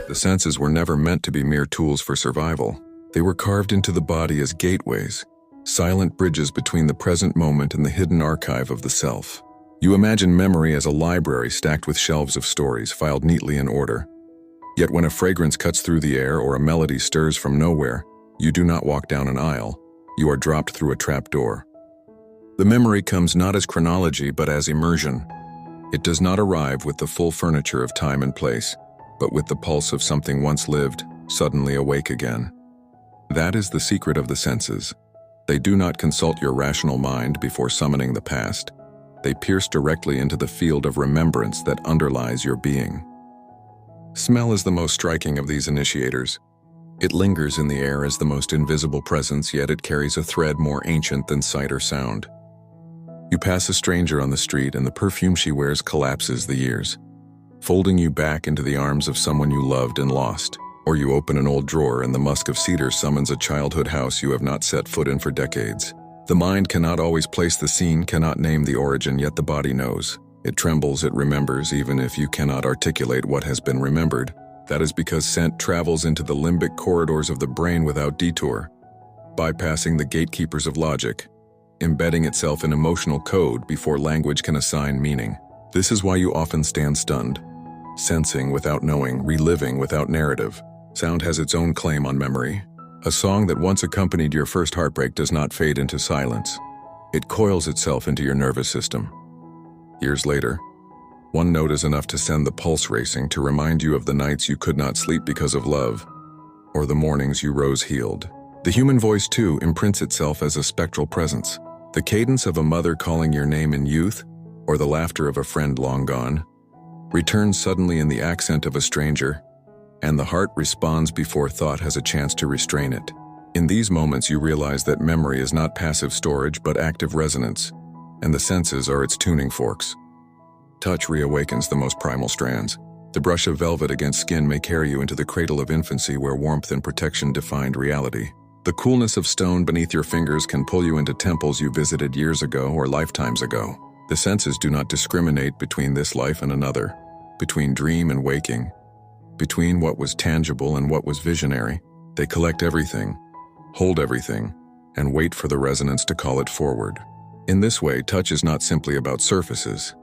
The senses were never meant to be mere tools for survival. They were carved into the body as gateways, silent bridges between the present moment and the hidden archive of the self. You imagine memory as a library stacked with shelves of stories filed neatly in order. Yet when a fragrance cuts through the air or a melody stirs from nowhere, you do not walk down an aisle. You are dropped through a trapdoor. The memory comes not as chronology but as immersion. It does not arrive with the full furniture of time and place, but with the pulse of something once lived, suddenly awake again. That is the secret of the senses. They do not consult your rational mind before summoning the past. They pierce directly into the field of remembrance that underlies your being. Smell is the most striking of these initiators. It lingers in the air as the most invisible presence, yet it carries a thread more ancient than sight or sound. You pass a stranger on the street and the perfume she wears collapses the years, folding you back into the arms of someone you loved and lost. Or you open an old drawer and the musk of cedar summons a childhood house you have not set foot in for decades. The mind cannot always place the scene, cannot name the origin, yet the body knows. It trembles, it remembers, even if you cannot articulate what has been remembered. That is because scent travels into the limbic corridors of the brain without detour, bypassing the gatekeepers of logic, embedding itself in emotional code before language can assign meaning. This is why you often stand stunned, sensing without knowing, reliving without narrative. Sound has its own claim on memory. A song that once accompanied your first heartbreak does not fade into silence. It coils itself into your nervous system. Years later, one note is enough to send the pulse racing, to remind you of the nights you could not sleep because of love, or the mornings you rose healed. The human voice, too, imprints itself as a spectral presence. The cadence of a mother calling your name in youth, or the laughter of a friend long gone, returns suddenly in the accent of a stranger, and the heart responds before thought has a chance to restrain it. In these moments you realize that memory is not passive storage but active resonance, and the senses are its tuning forks. Touch reawakens the most primal strands. The brush of velvet against skin may carry you into the cradle of infancy where warmth and protection defined reality. The coolness of stone beneath your fingers can pull you into temples you visited years ago or lifetimes ago. The senses do not discriminate between this life and another, between dream and waking, between what was tangible and what was visionary. They collect everything, hold everything, and wait for the resonance to call it forward. In this way, touch is not simply about surfaces.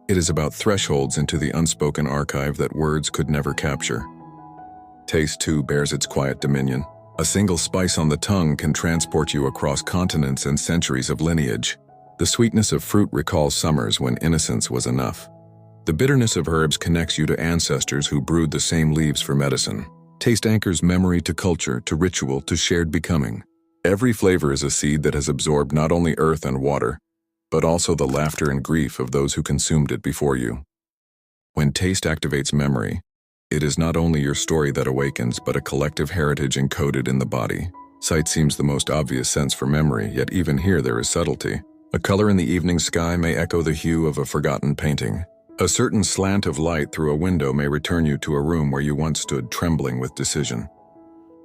It is about thresholds into the unspoken archive that words could never capture. Taste, too, bears its quiet dominion. A single spice on the tongue can transport you across continents and centuries of lineage. The sweetness of fruit recalls summers when innocence was enough. The bitterness of herbs connects you to ancestors who brewed the same leaves for medicine. Taste anchors memory to culture, to ritual, to shared becoming. Every flavor is a seed that has absorbed not only earth and water, but also the laughter and grief of those who consumed it before you. When taste activates memory, it is not only your story that awakens, but a collective heritage encoded in the body. Sight seems the most obvious sense for memory, yet even here there is subtlety. A color in the evening sky may echo the hue of a forgotten painting. A certain slant of light through a window may return you to a room where you once stood trembling with decision.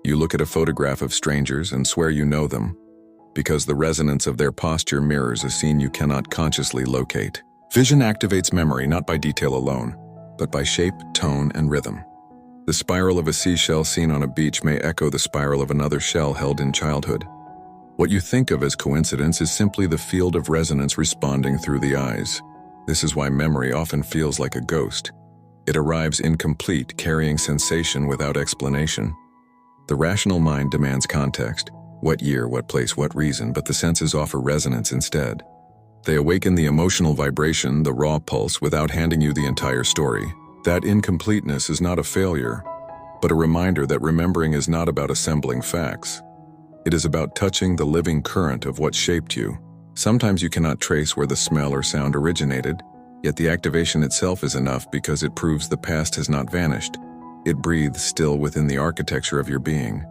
You look at a photograph of strangers and swear you know them, because the resonance of their posture mirrors a scene you cannot consciously locate. Vision activates memory not by detail alone, but by shape, tone, and rhythm. The spiral of a seashell seen on a beach may echo the spiral of another shell held in childhood. What you think of as coincidence is simply the field of resonance responding through the eyes. This is why memory often feels like a ghost. It arrives incomplete, carrying sensation without explanation. The rational mind demands context. What year, what place, what reason, but the senses offer resonance instead. They awaken the emotional vibration, the raw pulse, without handing you the entire story. That incompleteness is not a failure, but a reminder that remembering is not about assembling facts. It is about touching the living current of what shaped you. Sometimes you cannot trace where the smell or sound originated, Yet the activation itself is enough because it proves the past has not vanished. It breathes still within the architecture of your being.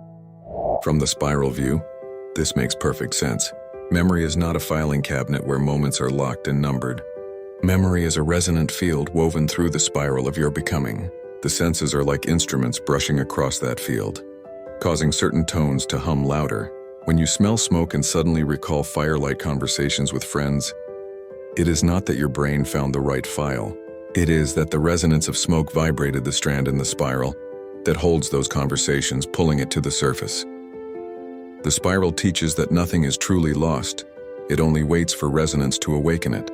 From the spiral view, this makes perfect sense. Memory is not a filing cabinet where moments are locked and numbered. Memory is a resonant field woven through the spiral of your becoming. The senses are like instruments brushing across that field, causing certain tones to hum louder. When you smell smoke and suddenly recall firelight conversations with friends, it is not that your brain found the right file. It is that the resonance of smoke vibrated the strand in the spiral that holds those conversations, pulling it to the surface. The spiral teaches that nothing is truly lost. It only waits for resonance to awaken it.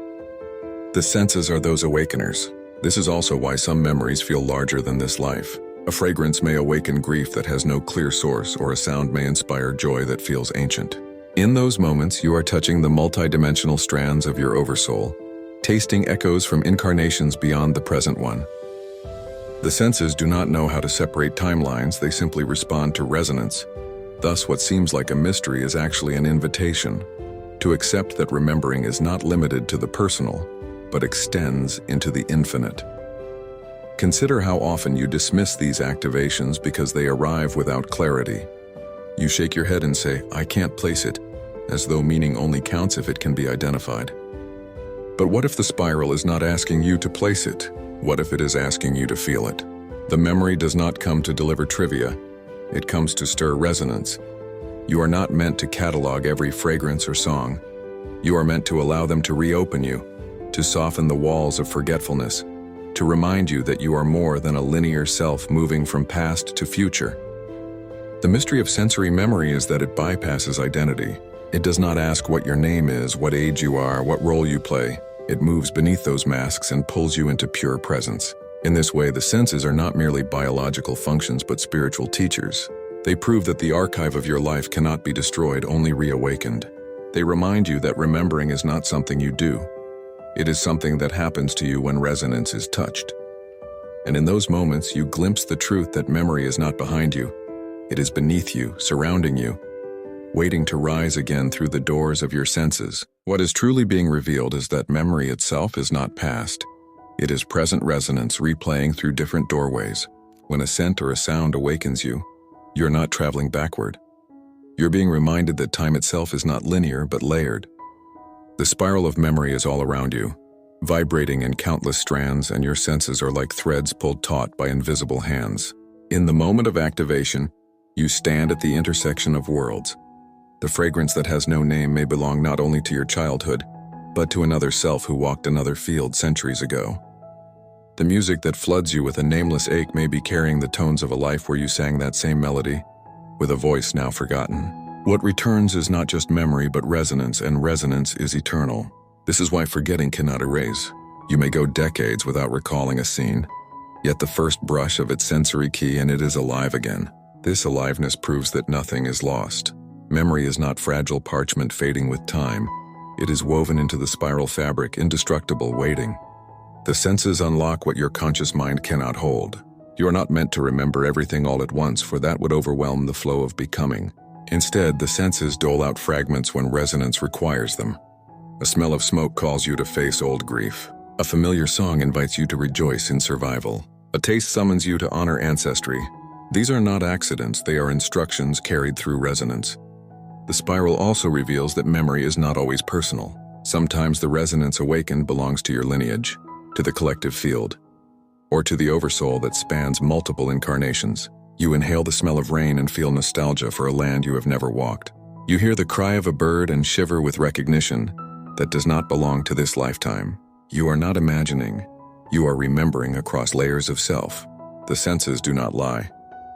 The senses are those awakeners. This is also why some memories feel larger than this life. A fragrance may awaken grief that has no clear source, or a sound may inspire joy that feels ancient. In those moments, you are touching the multidimensional strands of your oversoul, tasting echoes from incarnations beyond the present one. The senses do not know how to separate timelines, they simply respond to resonance. Thus, what seems like a mystery is actually an invitation to accept that remembering is not limited to the personal, but extends into the infinite. Consider how often you dismiss these activations because they arrive without clarity. You shake your head and say, "I can't place it," as though meaning only counts if it can be identified. But what if the spiral is not asking you to place it? What if it is asking you to feel it? The memory does not come to deliver trivia. It comes to stir resonance. You are not meant to catalog every fragrance or song. You are meant to allow them to reopen you, to soften the walls of forgetfulness, to remind you that you are more than a linear self moving from past to future. The mystery of sensory memory is that it bypasses identity. It does not ask what your name is, what age you are, what role you play. It moves beneath those masks and pulls you into pure presence. In this way, the senses are not merely biological functions but spiritual teachers. They prove that the archive of your life cannot be destroyed, only reawakened. They remind you that remembering is not something you do. It is something that happens to you when resonance is touched. And in those moments, you glimpse the truth that memory is not behind you. It is beneath you, surrounding you, waiting to rise again through the doors of your senses. What is truly being revealed is that memory itself is not past. It is present resonance replaying through different doorways. When a scent or a sound awakens you, you're not traveling backward. You're being reminded that time itself is not linear but layered. The spiral of memory is all around you, vibrating in countless strands, and your senses are like threads pulled taut by invisible hands. In the moment of activation, you stand at the intersection of worlds. The fragrance that has no name may belong not only to your childhood, but to another self who walked another field centuries ago. The music that floods you with a nameless ache may be carrying the tones of a life where you sang that same melody, with a voice now forgotten. What returns is not just memory but resonance, and resonance is eternal. This is why forgetting cannot erase. You may go decades without recalling a scene, yet the first brush of its sensory key and it is alive again. This aliveness proves that nothing is lost. Memory is not fragile parchment fading with time. It is woven into the spiral fabric, indestructible, waiting. The senses unlock what your conscious mind cannot hold. You are not meant to remember everything all at once, for that would overwhelm the flow of becoming. Instead, the senses dole out fragments when resonance requires them. A smell of smoke calls you to face old grief. A familiar song invites you to rejoice in survival. A taste summons you to honor ancestry. These are not accidents, they are instructions carried through resonance. The spiral also reveals that memory is not always personal. Sometimes the resonance awakened belongs to your lineage, to the collective field, or to the oversoul that spans multiple incarnations. You inhale the smell of rain and feel nostalgia for a land you have never walked. You hear the cry of a bird and shiver with recognition that does not belong to this lifetime. You are not imagining, you are remembering across layers of self. The senses do not lie.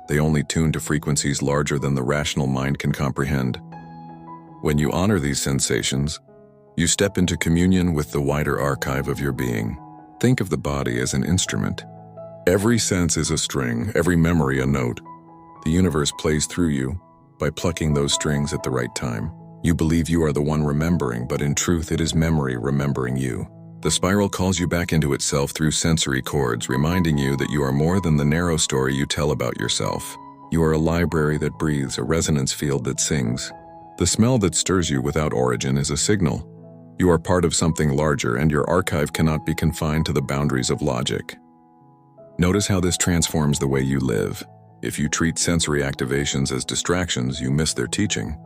They only tune to frequencies larger than the rational mind can comprehend. When you honor these sensations, you step into communion with the wider archive of your being. Think of the body as an instrument. Every sense is a string, every memory a note. The universe plays through you by plucking those strings at the right time. You believe you are the one remembering, but in truth it is memory remembering you. The spiral calls you back into itself through sensory chords, reminding you that you are more than the narrow story you tell about yourself. You are a library that breathes, a resonance field that sings. The smell that stirs you without origin is a signal. You are part of something larger, and your archive cannot be confined to the boundaries of logic. Notice how this transforms the way you live. If you treat sensory activations as distractions, you miss their teaching.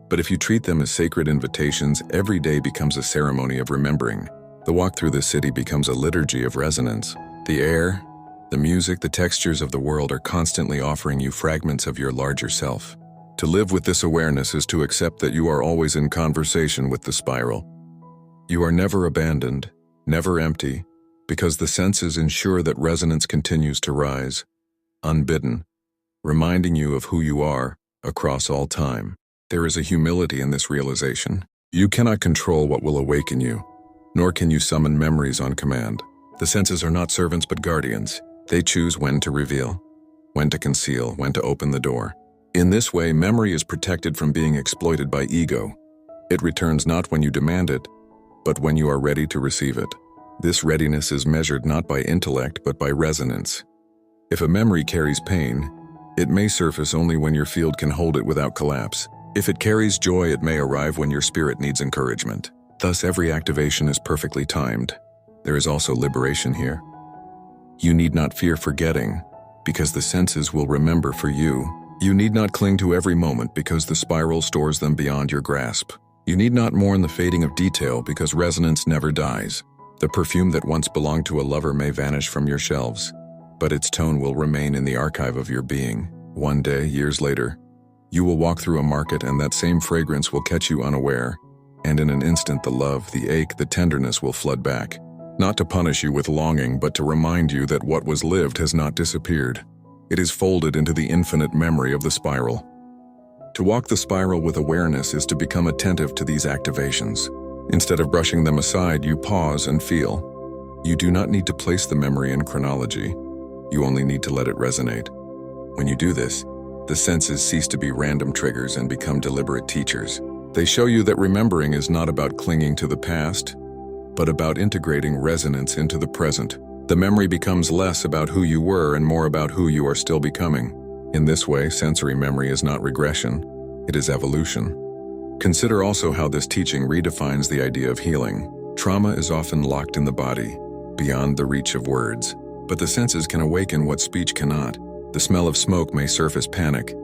But if you treat them as sacred invitations, every day becomes a ceremony of remembering. The walk through the city becomes a liturgy of resonance. The air, the music, the textures of the world are constantly offering you fragments of your larger self. To live with this awareness is to accept that you are always in conversation with the spiral. You are never abandoned, never empty, because the senses ensure that resonance continues to rise, unbidden, reminding you of who you are across all time. There is a humility in this realization. You cannot control what will awaken you, nor can you summon memories on command. The senses are not servants but guardians. They choose when to reveal, when to conceal, when to open the door. In this way, memory is protected from being exploited by ego. It returns not when you demand it, but when you are ready to receive it. This readiness is measured not by intellect but by resonance. If a memory carries pain, it may surface only when your field can hold it without collapse. If it carries joy, it may arrive when your spirit needs encouragement. Thus, every activation is perfectly timed. There is also liberation here. You need not fear forgetting, because the senses will remember for you. You need not cling to every moment, because the spiral stores them beyond your grasp. You need not mourn the fading of detail, because resonance never dies. The perfume that once belonged to a lover may vanish from your shelves, but its tone will remain in the archive of your being. One day, years later, you will walk through a market and that same fragrance will catch you unaware, and in an instant the love, the ache, the tenderness will flood back. Not to punish you with longing, but to remind you that what was lived has not disappeared. It is folded into the infinite memory of the spiral. To walk the spiral with awareness is to become attentive to these activations. Instead of brushing them aside, you pause and feel. You do not need to place the memory in chronology. You only need to let it resonate. When you do this, the senses cease to be random triggers and become deliberate teachers. They show you that remembering is not about clinging to the past, but about integrating resonance into the present. The memory becomes less about who you were and more about who you are still becoming. In this way, sensory memory is not regression, it is evolution. Consider also how this teaching redefines the idea of healing. Trauma is often locked in the body, beyond the reach of words. But the senses can awaken what speech cannot. The smell of smoke may surface panic,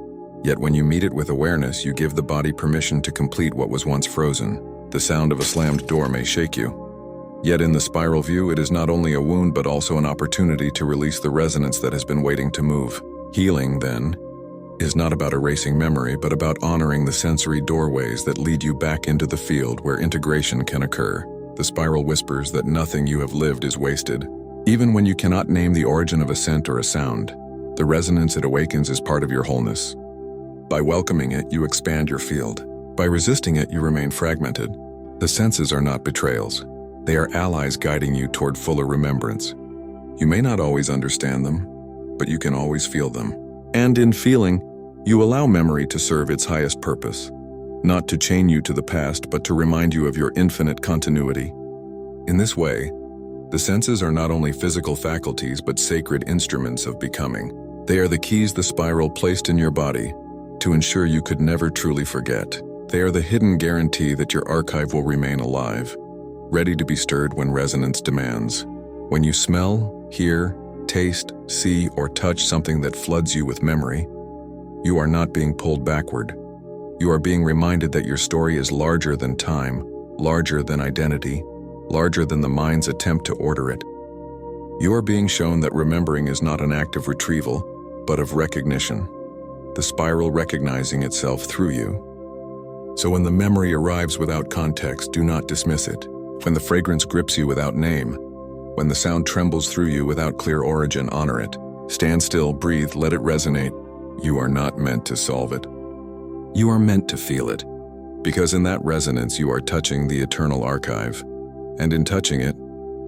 yet when you meet it with awareness, you give the body permission to complete what was once frozen. The sound of a slammed door may shake you. Yet in the spiral view, it is not only a wound but also an opportunity to release the resonance that has been waiting to move. Healing, then, is not about erasing memory, but about honoring the sensory doorways that lead you back into the field where integration can occur. The spiral whispers that nothing you have lived is wasted. Even when you cannot name the origin of a scent or a sound, the resonance it awakens is part of your wholeness. By welcoming it, you expand your field. By resisting it, you remain fragmented. The senses are not betrayals. They are allies guiding you toward fuller remembrance. You may not always understand them, but you can always feel them. And in feeling, you allow memory to serve its highest purpose, not to chain you to the past, but to remind you of your infinite continuity. In this way, the senses are not only physical faculties, but sacred instruments of becoming. They are the keys the spiral placed in your body to ensure you could never truly forget. They are the hidden guarantee that your archive will remain alive, ready to be stirred when resonance demands. When you smell, hear, taste, see, or touch something that floods you with memory, you are not being pulled backward. You are being reminded that your story is larger than time, larger than identity, larger than the mind's attempt to order it. You are being shown that remembering is not an act of retrieval, but of recognition, the spiral recognizing itself through you. So when the memory arrives without context, do not dismiss it. When the fragrance grips you without name, when the sound trembles through you without clear origin, honor it. Stand still, breathe, let it resonate. You are not meant to solve it. You are meant to feel it, because in that resonance you are touching the eternal archive. And in touching it,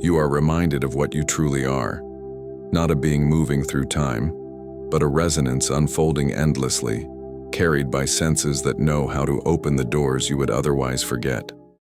you are reminded of what you truly are. Not a being moving through time, but a resonance unfolding endlessly, carried by senses that know how to open the doors you would otherwise forget.